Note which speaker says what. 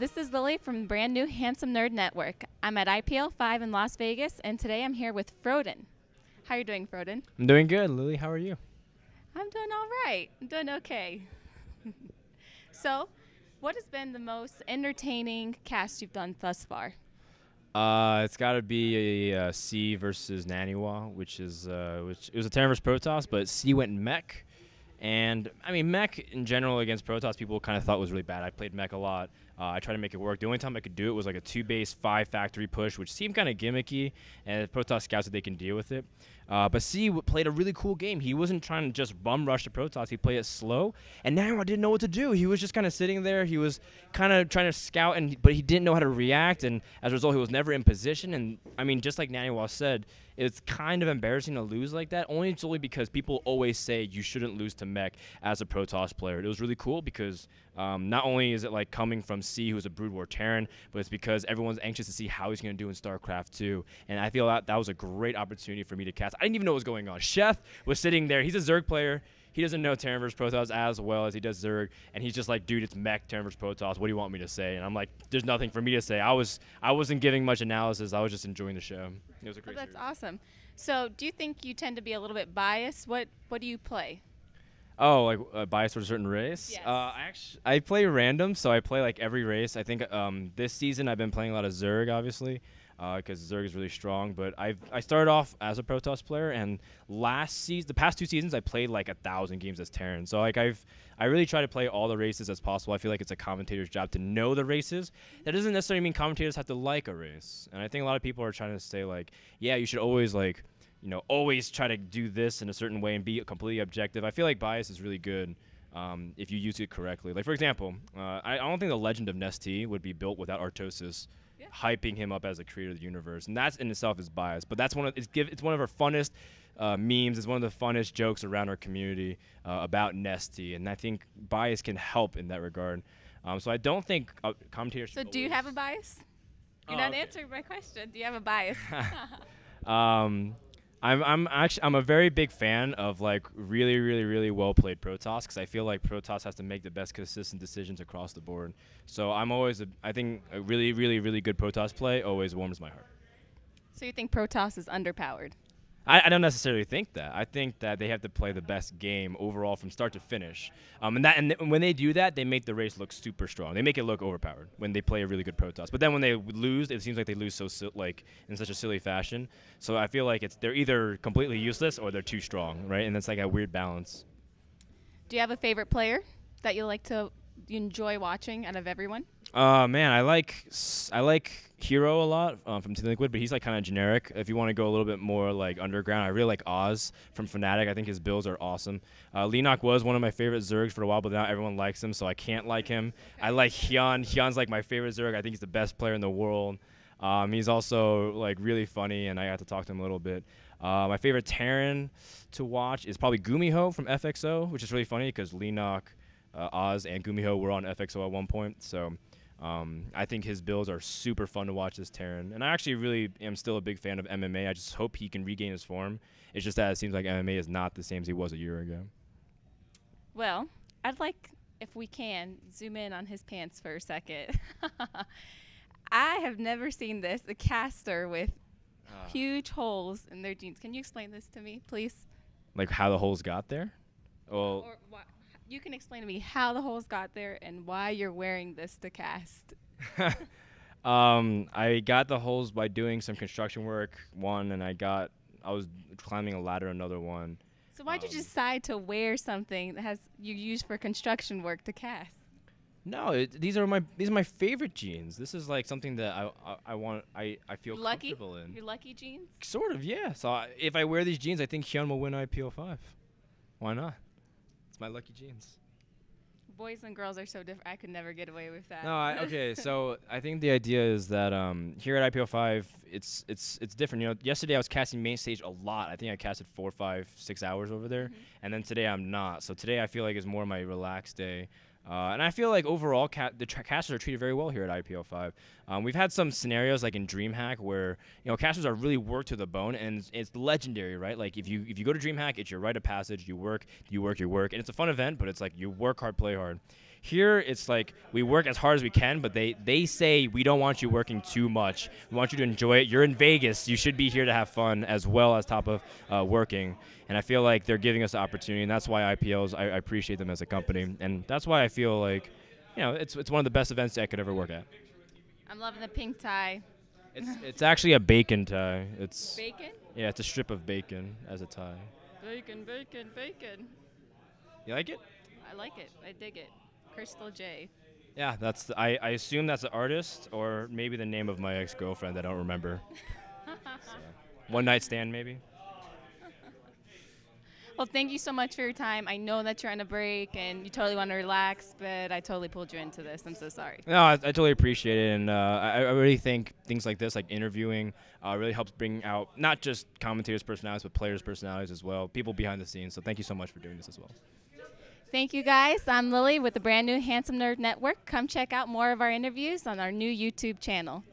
Speaker 1: This is Lily from the brand new Handsome Nerd Network. I'm at IPL5 in Las Vegas, and today I'm here with Frodan. How are you doing, Frodan?
Speaker 2: I'm doing good. Lily, how are you?
Speaker 1: I'm doing all right. I'm doing okay. So, what has been the most entertaining cast you've done thus far?
Speaker 2: It's got to be a C versus Naniwa, which it was a Terran versus Protoss, but C went mech. And, I mean, mech in general against Protoss, people kind of thought was really bad. I played mech a lot. I tried to make it work. The only time I could do it was like a 2-base 5 factory push, which seemed kind of gimmicky, and Protoss scouts that they can deal with it. But C played a really cool game. He wasn't trying to just bum rush the Protoss. He played it slow, and now I didn't know what to do. He was just kind of sitting there. He was kind of trying to scout, but he didn't know how to react, and as a result, he was never in position. And, I mean, just like Naniwa said, it's kind of embarrassing to lose like that, solely because people always say you shouldn't lose to mech as a Protoss player. It was really cool because not only is it like coming from C, who's a Brood War Terran, but it's because everyone's anxious to see how he's going to do in StarCraft 2. And I feel that was a great opportunity for me to cast. I didn't even know what was going on. Chef was sitting there. He's a Zerg player. He doesn't know Terran vs. Protoss as well as he does Zerg, and he's just like, dude, it's mech Terran vs. Protoss. What do you want me to say? And I'm like, there's nothing for me to say. I wasn't giving much analysis. I was just enjoying the show. It was a great
Speaker 1: That's
Speaker 2: series.
Speaker 1: awesome. So, do you think you tend to be a little bit biased? What do you play?
Speaker 2: Oh, like biased for a certain race?
Speaker 1: Yes.
Speaker 2: I play random, so I play like every race. I think this season I've been playing a lot of Zerg, obviously, because Zerg is really strong. But I started off as a Protoss player, and the past 2 seasons, I played like 1,000 games as Terran. So like I really try to play all the races as possible. I feel like it's a commentator's job to know the races. That doesn't necessarily mean commentators have to like a race. And I think a lot of people are trying to say like, yeah, you should always like, always try to do this in a certain way and be completely objective. I feel like bias is really good if you use it correctly. Like, for example, I don't think the Legend of Nestea would be built without Artosis hyping him up as a creator of the universe. And that in itself is bias. But that's it's one of our funnest memes. It's one of the funnest jokes around our community about Nestea. And I think bias can help in that regard. So I don't think commentators should
Speaker 1: So, do you have a bias? You're not answering my question. Do you have a bias?
Speaker 2: I'm a very big fan of like really, really, really well played Protoss because I feel like Protoss has to make the best consistent decisions across the board. So I think a really, really, really good Protoss play always warms my heart.
Speaker 1: So, you think Protoss is underpowered?
Speaker 2: I don't necessarily think that. I think that they have to play the best game overall from start to finish. And when they do that, they make the race look super strong. They make it look overpowered when they play a really good Protoss. But then when they lose, it seems like they lose in such a silly fashion. So I feel like they're either completely useless or they're too strong, right? And it's like a weird balance.
Speaker 1: Do you have a favorite player that you enjoy watching out of everyone?
Speaker 2: Man, I like Hero a lot from Team Liquid, but he's like kind of generic. If you want to go a little bit more like underground, I really like Oz from Fnatic. I think his builds are awesome. Leenock was one of my favorite Zergs for a while, but now everyone likes him, so I can't like him. I like Hyun. Hyun's like my favorite Zerg. I think he's the best player in the world. He's also like really funny, and I got to talk to him a little bit. My favorite Terran to watch is probably Gumiho from FXO, which is really funny because Leenock, Oz, and Gumiho were on FXO at one point, so I think his builds are super fun to watch as Terran. And I actually really am still a big fan of MMA. I just hope he can regain his form. It's just that it seems like MMA is not the same as he was a year ago.
Speaker 1: Well, I'd like, if we can, zoom in on his pants for a second. I have never seen this, a caster with huge holes in their jeans. Can you explain this to me, please?
Speaker 2: Like how the holes got there? Well,
Speaker 1: Or you can explain to me how the holes got there and why you're wearing this to cast.
Speaker 2: I got the holes by doing some construction work, one, and I was climbing a ladder, another one.
Speaker 1: So why'd you decide to wear something that you use for construction work to cast?
Speaker 2: No, these are my favorite jeans. This is like something that I feel
Speaker 1: Lucky?
Speaker 2: comfortable in.
Speaker 1: Your lucky jeans?
Speaker 2: Sort of, yeah. So if I wear these jeans, I think Hyun will win IPL5. Why not? It's my lucky jeans.
Speaker 1: Boys and girls are so different. I could never get away with that.
Speaker 2: No, okay. So I think the idea is that here at IPL5, it's different. Yesterday I was casting main stage a lot. I think I casted 4, 5, 6 hours over there, and then today I'm not. So today I feel like is more my relaxed day. And I feel like overall the casters are treated very well here at IPL5. We've had some scenarios like in DreamHack where casters are really worked to the bone, and it's legendary, right? Like if you go to DreamHack, it's your rite of passage. You work, and it's a fun event, but it's like you work hard, play hard. Here, it's like we work as hard as we can, but they say we don't want you working too much. We want you to enjoy it. You're in Vegas. You should be here to have fun as well as top of working. And I feel like they're giving us the opportunity, and that's why IPLs, I appreciate them as a company. And that's why I feel like, it's one of the best events I could ever work at.
Speaker 1: I'm loving the pink tie.
Speaker 2: It's actually a bacon tie. It's
Speaker 1: Bacon?
Speaker 2: Yeah, it's a strip of bacon as a tie.
Speaker 1: Bacon, bacon, bacon.
Speaker 2: You like it?
Speaker 1: I like it. I dig it. Crystal J.
Speaker 2: Yeah, I assume that's an artist or maybe the name of my ex-girlfriend. I don't remember. One night stand, maybe.
Speaker 1: Well, thank you so much for your time. I know that you're on a break and you totally want to relax, but I totally pulled you into this. I'm so sorry.
Speaker 2: No, I totally appreciate it, and I really think things like this, like interviewing, really helps bring out not just commentators' personalities, but players' personalities as well, people behind the scenes. So thank you so much for doing this as well.
Speaker 1: Thank you, guys. I'm Lily with the brand new Handsome Nerd Network. Come check out more of our interviews on our new YouTube channel.